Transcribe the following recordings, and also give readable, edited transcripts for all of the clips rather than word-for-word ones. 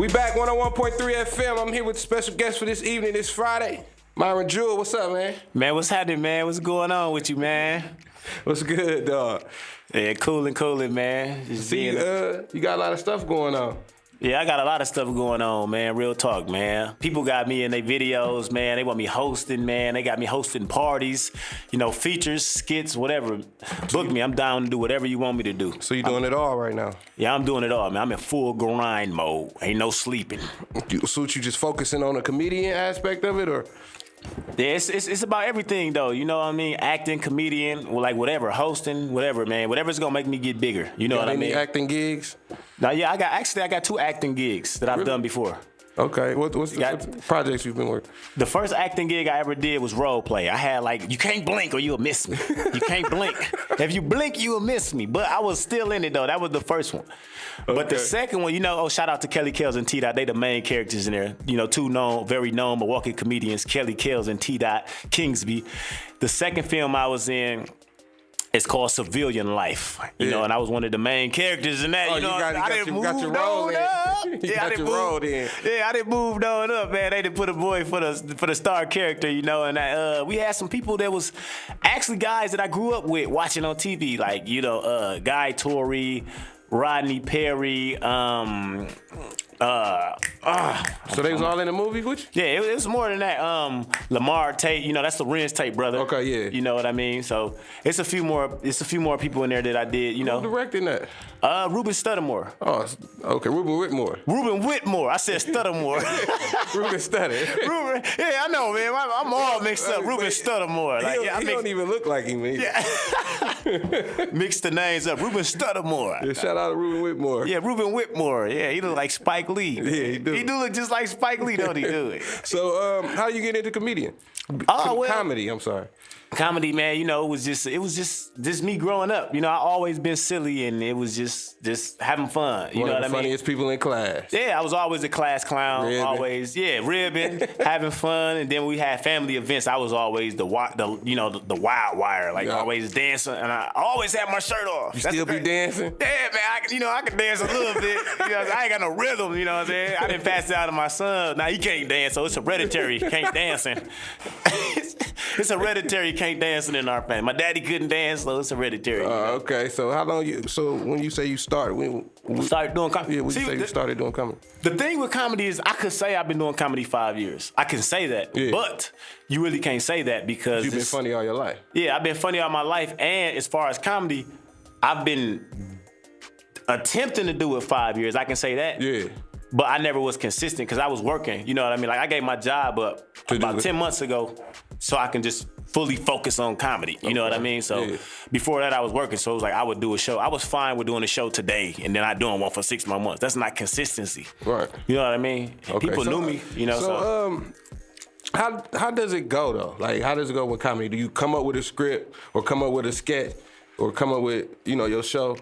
We back 101.3 FM. I'm here with a special guest for this evening, this Friday. Myron Jewell, what's up, man? Man, what's happening, man? What's going on with you, man? What's good, dog? Yeah, coolin', man. See, you got a lot of stuff going on. Yeah, I got a lot of stuff going on, man. Real talk, man. People got me in their videos, man. They want me hosting, man. They got me hosting parties, features, skits, whatever. Book me. I'm down to do whatever you want me to do. So you're doing it all right now? Yeah, I'm doing it all, man. I'm in full grind mode. Ain't no sleeping. So you just focusing on the comedian aspect of it, or? Yeah, it's about everything, though. You know what I mean? Acting, comedian, like whatever, hosting, whatever, man. Whatever's gonna make me get bigger. You know what I mean? Any acting gigs? Now, yeah, I got 2 acting gigs that I've done before. Okay, what's the projects you've been working? The first acting gig I ever did was role play. I had you can't blink or you'll miss me. You can't blink. If you blink, you'll miss me. But I was still in it, though. That was the first one. Okay. But the second one, shout out to Kelly Kells and T-Dot. They the main characters in there. 2 very known Milwaukee comedians, Kelly Kells and T-Dot Kingsby. The second film I was in, it's called Civilian Life, and I was one of the main characters in that. Oh, you got your role in. Yeah, I didn't move on up, man. They didn't put a boy for the star character, and we had some people that was actually guys that I grew up with watching on TV, like, Guy Torrey, Rodney Perry, so they was all in the movie with you? Yeah, it was more than that. Lamar Tate, that's the Renz Tate brother. Okay, yeah. You know what I mean? So it's a few more people in there that I did, Who directing that? Ruben Studamore. Oh, okay, Ruben Whitmore. Ruben Whitmore. I said Studamore. Ruben Stutter. Ruben, yeah, I know, man. I'm all mixed up. Ruben Studamore. He don't even look like him, man. Yeah. Mix the names up. Ruben Studamore. Yeah, shout out to Ruben Whitmore. Yeah, Ruben Whitmore. Yeah, he look like Spike Lee. Yeah, he do. He do look just like Spike Lee, don't he? Do. So, how you get into comedian? Comedy. I'm sorry. Comedy, man. It was just me growing up. I always been silly, and it was just having fun. You know what I mean? Funniest people in class. Yeah, I was always a class clown. Ribbon. Always, ribbon, having fun, and then when we had family events, I was always the wild wire, always dancing, and I always had my shirt off. You still be dancing? Yeah, man. I can dance a little bit. I ain't got no rhythm. You know what I'm saying? I didn't pass it out to my son. Now he can't dance, so it's hereditary. Can't dancing. It's hereditary. Can't dancing in our family. My daddy couldn't dance, so it's hereditary. Okay. So how long So when you say you started, when started doing comedy? Yeah, when you say you started doing comedy? The thing with comedy is, I could say I've been doing comedy 5 years. I can say that, but you really can't say that because you've been funny all your life. Yeah, I've been funny all my life, and as far as comedy, I've been attempting to do it 5 years. I can say that. Yeah. But I never was consistent because I was working. You know what I mean? I gave my job up about 10 months ago so I can just fully focus on comedy. You know what I mean? So before that, I was working. So it was like I would do a show. I was fine with doing a show today and then I doing one for 6 more months. That's not consistency. Right. You know what I mean? Okay, people knew me, How does it go, though? Like, how does it go with comedy? Do you come up with a script or come up with a sketch or come up with, your show?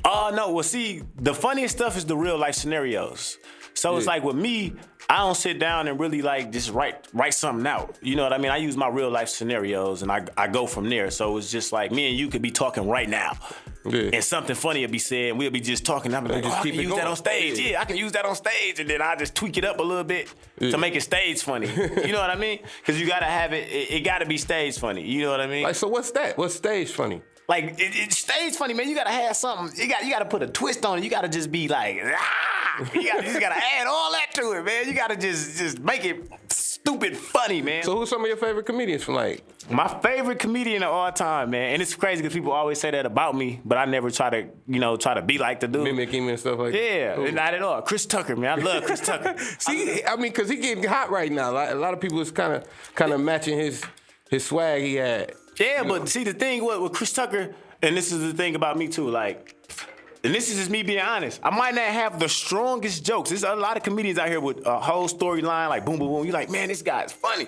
No. Well, see, the funniest stuff is the real life scenarios. So it's like with me, I don't sit down and really just write something out. You know what I mean? I use my real life scenarios and I go from there. So it's just like me and you could be talking right now. Yeah. And something funny will be said and we'll be just talking. I'm like, I can use that on stage. Yeah, I can use that on stage. And then I just tweak it up a little bit to make it stage funny. You know what I mean? Because you got to have it got to be stage funny. You know what I mean? So what's that? What's stage funny? It stays funny, man. You gotta have something. You gotta put a twist on it. You gotta just be like, You just gotta add all that to it, man. You gotta just make it stupid funny, man. So who's some of your favorite comedians from My favorite comedian of all time, man. And it's crazy because people always say that about me, but I never try to be like the dude. Mimic him and stuff like that? Yeah, not at all. Chris Tucker, man. I love Chris Tucker. See, because he getting hot right now. A lot of people is kind of matching his swag he had. Yeah, but see, the thing with Chris Tucker, and this is the thing about me too, and this is just me being honest, I might not have the strongest jokes. There's a lot of comedians out here with a whole storyline, like boom, boom, boom. You're like, man, this guy's funny.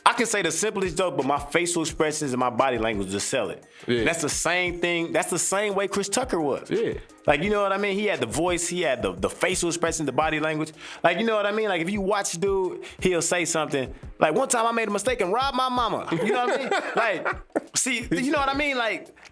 I can say the simplest joke, but my facial expressions and my body language just sell it. Yeah. That's the same thing. That's the same way Chris Tucker was. Yeah. You know what I mean? He had the voice, he had the facial expression, the body language. You know what I mean? If you watch dude, he'll say something. One time I made a mistake and robbed my mama. You know what I mean? See, you know what I mean?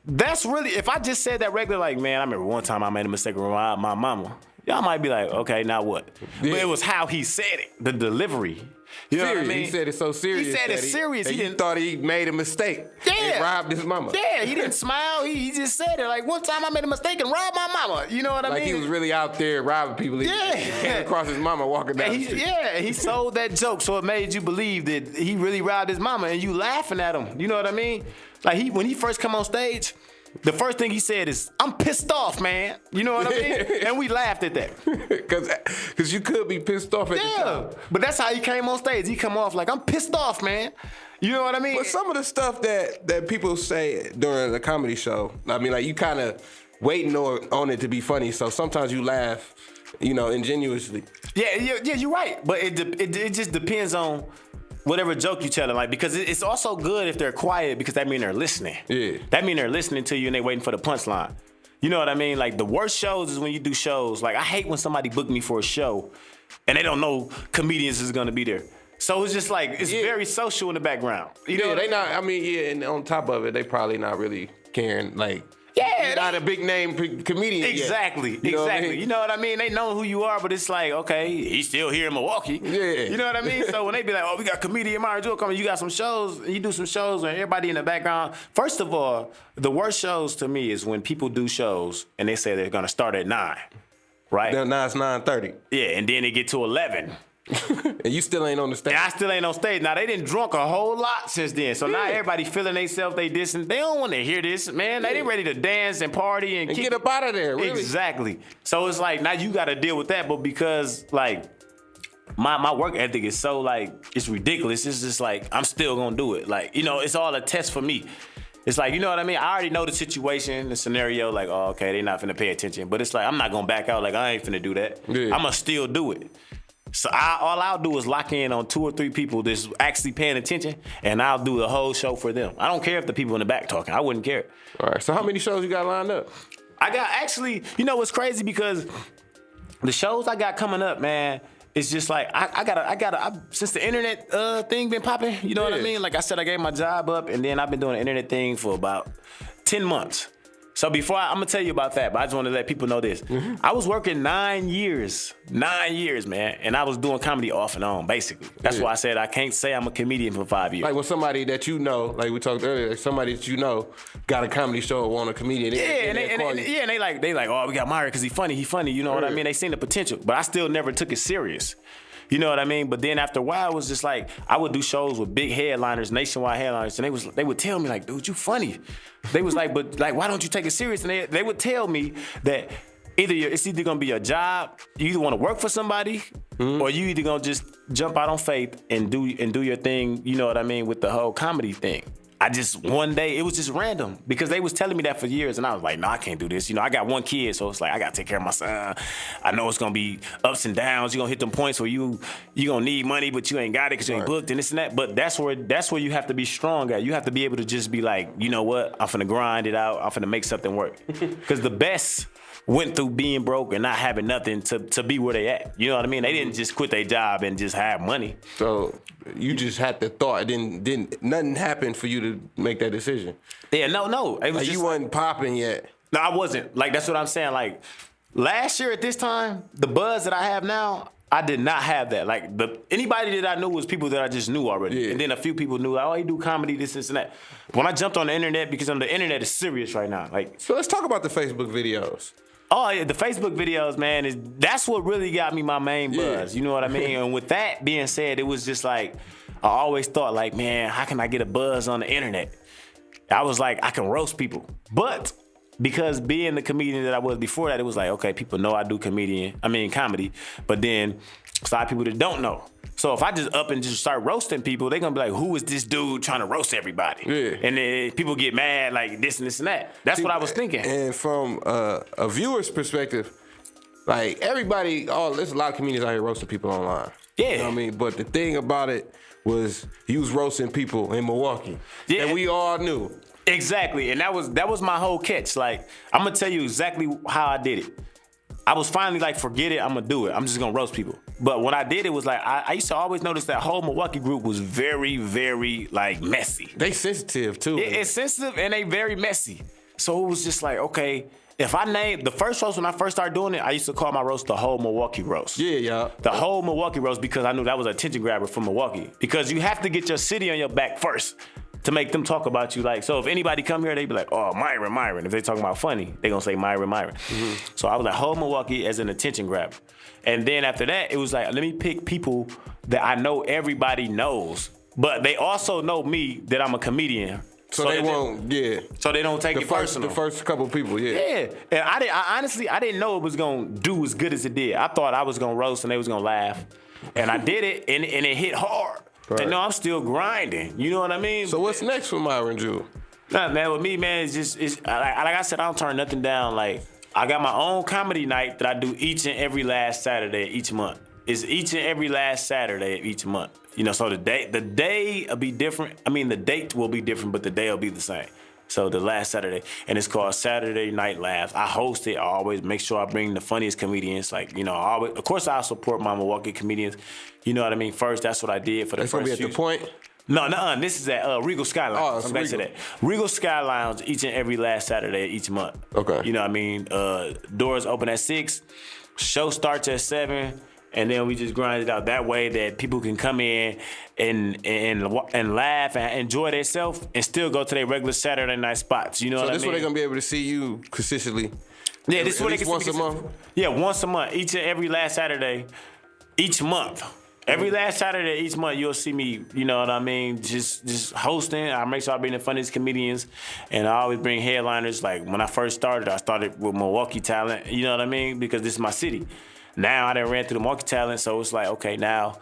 That's really, if I just said that regular, man, I remember one time I made a mistake and robbed my mama. y'all might be like, okay, now what? Yeah. But it was how he said it, the delivery. You know what I mean? He said it so serious. He said it serious. He thought he made a mistake. Yeah. And robbed his mama. Yeah, he didn't smile. He just said it. Like, one time I made a mistake and robbed my mama. You know what I mean? Like he was really out there robbing people. He came across his mama walking down the street. Yeah, he sold that joke, so it made you believe that he really robbed his mama, and you laughing at him. You know what I mean? Like when he first come on stage, the first thing he said is, "I'm pissed off, man." You know what I mean? And we laughed at that. Cause you could be pissed off at the time. But that's how he came on stage. He come off like, "I'm pissed off, man." You know what I mean? But some of the stuff that people say during the comedy show, I mean, like you kind of waiting on it to be funny. So sometimes you laugh, ingenuously. Yeah, you're right. But it just depends on whatever joke you telling, like, because it's also good if they're quiet because that mean they're listening. Yeah. That mean they're listening to you and they waiting for the punchline. You know what I mean? Like the worst shows is when you do shows. Like I hate when somebody book me for a show and they don't know comedians is gonna be there. So it's just like it's very social in the background. You know they not. I mean, and on top of it, they probably not really caring. Like, you're not a big name comedian. Exactly, You know what I exactly. mean? You know what I mean? They know who you are, but it's like, okay, he's still here in Milwaukee. Yeah. You know what I mean? So when they be like, oh, we got comedian Myron Jewell coming, you got some shows, and you do some shows, and everybody in the background. First of all, the worst shows to me is when people do shows and they say they're gonna start at 9, right? Now it's 9:30. Yeah, and then they get to 11. And you still ain't on the stage. And I still ain't on stage. Now, they done drunk a whole lot since then. So now everybody feeling themselves, they dissing. They don't want to hear this, man. They ready to dance and party and get up out of there, really. Exactly. So it's like, now you got to deal with that. But because, like, my work ethic is so, like, it's ridiculous. It's just like, I'm still going to do it. Like, it's all a test for me. It's like, you know what I mean? I already know the situation, the scenario, like, oh, okay, they not finna pay attention. But it's like, I'm not going to back out. Like, I ain't finna do that. Yeah. I'm going to still do it. So all I'll do is lock in on 2 or 3 people that's actually paying attention, and I'll do the whole show for them. I don't care if the people in the back talking. I wouldn't care. All right. So how many shows you got lined up? I got actually, what's crazy, because the shows I got coming up, man, it's just like I since the internet thing been popping. You know what I mean? Like I said, I gave my job up, and then I've been doing the internet thing for about 10 months. So before I'm gonna tell you about that, but I just want to let people know this. Mm-hmm. I was working 9 years, man, and I was doing comedy off and on, basically. That's why I said I can't say I'm a comedian for 5 years. Like when somebody that you know, like we talked earlier, like somebody that you know got a comedy show or want a comedian. And they like, oh, we got Myron because he funny. You know what I mean? They seen the potential, but I still never took it serious. You know what I mean? But then after a while, it was just like I would do shows with big headliners, nationwide headliners, and they would tell me like, "Dude, you funny." They was like, "But like, why don't you take it serious?" And they would tell me that it's either gonna be a job, you either want to work for somebody, or you either gonna just jump out on faith and do your thing. You know what I mean, with the whole comedy thing. I just, one day, it was just random because they was telling me that for years, and I was like, no, I can't do this. I got one kid, so it's like, I got to take care of my son. I know it's going to be ups and downs. You're going to hit them points where you going to need money, but you ain't got it because you ain't booked and this and that. But that's where you have to be strong at. You have to be able to just be like, you know what? I'm finna grind it out. I'm finna make something work. Because the best went through being broke and not having nothing to be where they at. You know what I mean? They didn't just quit their job and just have money. So you just had the thought. Didn't nothing happened for you to make that decision? Yeah, no. It was like just, you wasn't popping yet. No, I wasn't. Like, that's what I'm saying. Like, last year at this time, the buzz that I have now, I did not have that. Like, anybody that I knew was people that I just knew already. Yeah. And then a few people knew, like, oh, he do comedy, this and that. When I jumped on the internet, because the internet is serious right now. Like, so let's talk about the Facebook videos. Oh, yeah, the Facebook videos, man, that's what really got me my main buzz. You know what I mean? And with that being said, it was just like, I always thought, like, man, how can I get a buzz on the internet? I was like, I can roast people. But because being the comedian that I was before that, it was like, okay, people know I do comedy. But then it's a lot of people that don't know. So if I just up and just start roasting people, they're going to be like, who is this dude trying to roast everybody? Yeah. And then people get mad like this and this and that. That's what I was thinking. And from a viewer's perspective, like everybody, there's a lot of comedians out here roasting people online. Yeah. You know what I mean? But the thing about it was you was roasting people in Milwaukee. Yeah. And we all knew. Exactly. And that was my whole catch. Like, I'm going to tell you exactly how I did it. I was finally like, forget it, I'm going to do it. I'm just going to roast people. But when I did it was like, I used to always notice that whole Milwaukee group was very, very like messy. They sensitive too. It's sensitive and they very messy. So it was just like, okay, if I name the first roast when I first started doing it, I used to call my roast the whole Milwaukee roast. Yeah. The whole Milwaukee roast, because I knew that was an attention grabber from Milwaukee. Because you have to get your city on your back first to make them talk about you. Like, so if anybody come here, they be like, oh, Myron. If they talking about funny, they gonna say Myron. Mm-hmm. So I was like, whole Milwaukee as an attention grabber. And then after that, it was like, let me pick people that I know everybody knows, but they also know me that I'm a comedian. So they won't, So they don't take it personal. The first couple people, Yeah. And I honestly didn't know it was gonna do as good as it did. I thought I was gonna roast and they was gonna laugh. And I did it and it hit hard. Right. And no, I'm still grinding. You know what I mean? So what's next for Myron Jewell? Nah, man, with me, man, it's like I said, I don't turn nothing down. Like, I got my own comedy night that I do each and every last Saturday each month. It's each and every last Saturday of each month. You know, so the day will be different. I mean, the date will be different, but the day will be the same. So the last Saturday, and it's called Saturday Night Laughs. I host it. I always make sure I bring the funniest comedians. Like, you know, of course I support my Milwaukee comedians. You know what I mean? First, that's what I did for the first. That's gonna be at the Point. No, this is at Regal Sky Lounge. Oh, it's I'm back to that. Regal Sky Lounge each and every last Saturday each month. Okay. You know what I mean? Doors open at 6, show starts at 7, and then we just grind it out that way that people can come in and laugh and enjoy themselves and still go to their regular Saturday night spots. You know what I mean? So this where they're gonna be able to see you consistently. Yeah, this is where they can once a month. Yeah, once a month, each and every last Saturday, each month. Every last Saturday each month, you'll see me, you know what I mean, just hosting. I make sure I bring the funniest comedians, and I always bring headliners. Like, when I first started, I started with Milwaukee talent, you know what I mean, because this is my city. Now I done ran through the Milwaukee talent, so it's like, okay, now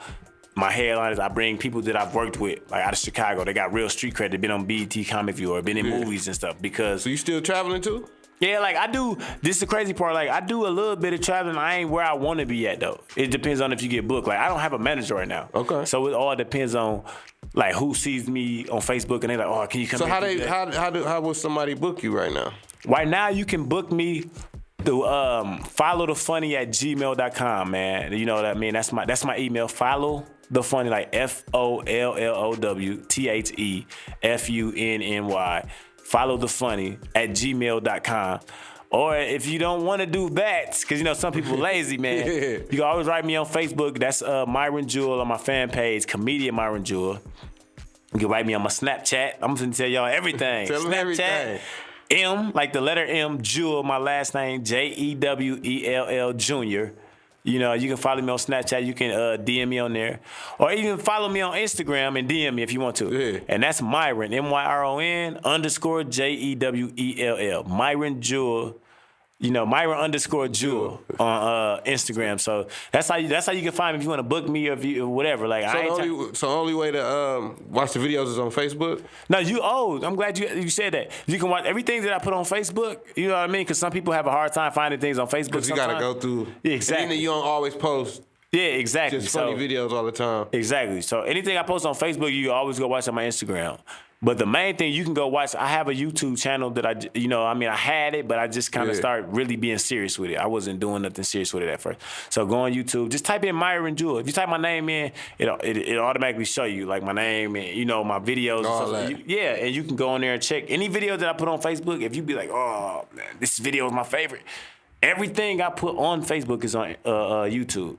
my headliners, I bring people that I've worked with, like out of Chicago. They got real street cred. They've been on BET Comic View or been in movies and stuff. Because so you still traveling too? Yeah, like I do. This is the crazy part. Like, I do a little bit of traveling. I ain't where I want to be at though. It depends on if you get booked. Like, I don't have a manager right now. Okay. So it all depends on like who sees me on Facebook and they like, oh, can you come? So how will somebody book you right now? Right now, you can book me through followthefunny@gmail.com, man. You know what I mean? That's my email. Follow the funny, like FOLLOWTHEFUNNY. Follow the funny@gmail.com. Or if you don't want to do that, because you know some people lazy, man, you can always write me on Facebook. That's Myron Jewell on my fan page, comedian Myron Jewell. You can write me on my Snapchat. I'm gonna tell y'all everything. Tell them everything. M, like the letter M, Jewell, my last name, JEWELL Jr. You know, you can follow me on Snapchat. You can DM me on there. Or even follow me on Instagram and DM me if you want to. Yeah. And that's Myron, MYRON_JEWELL. Myron Jewell. You know, Myron_Jewell on Instagram. So that's how you can find me if you want to book me or whatever. Like, so only way to watch the videos is on Facebook? No, I'm glad you said that. You can watch everything that I put on Facebook. You know what I mean? Because some people have a hard time finding things on Facebook. Because you got to go through. Yeah, exactly. And then you don't always post. Yeah, exactly. Just funny videos all the time. Exactly. So anything I post on Facebook, you can always go watch on my Instagram. But the main thing you can go watch, I have a YouTube channel that I had it, but I just kind of started really being serious with it. I wasn't doing nothing serious with it at first. So go on YouTube, just type in Myron Jewell. If you type my name in, it automatically show you like my name and my videos. All and that. And you can go on there and check any video that I put on Facebook. If you be like, oh man, this video is my favorite. Everything I put on Facebook is on YouTube.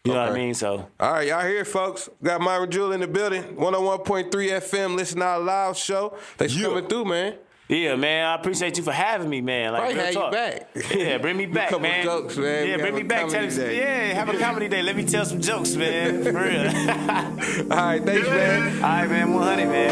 You know what I mean? So. All right, y'all hear it, folks. Got Myron Jewell in the building. 101.3 FM, Listen Out Loud show. Thanks for coming through, man. Yeah, man. I appreciate you for having me, man. Like, have you back. Yeah, bring me back, couple man. Jokes, man. Yeah, bring me back. Have a comedy day. Let me tell some jokes, man. For real. All right, thanks, man. All right, man. 100, man.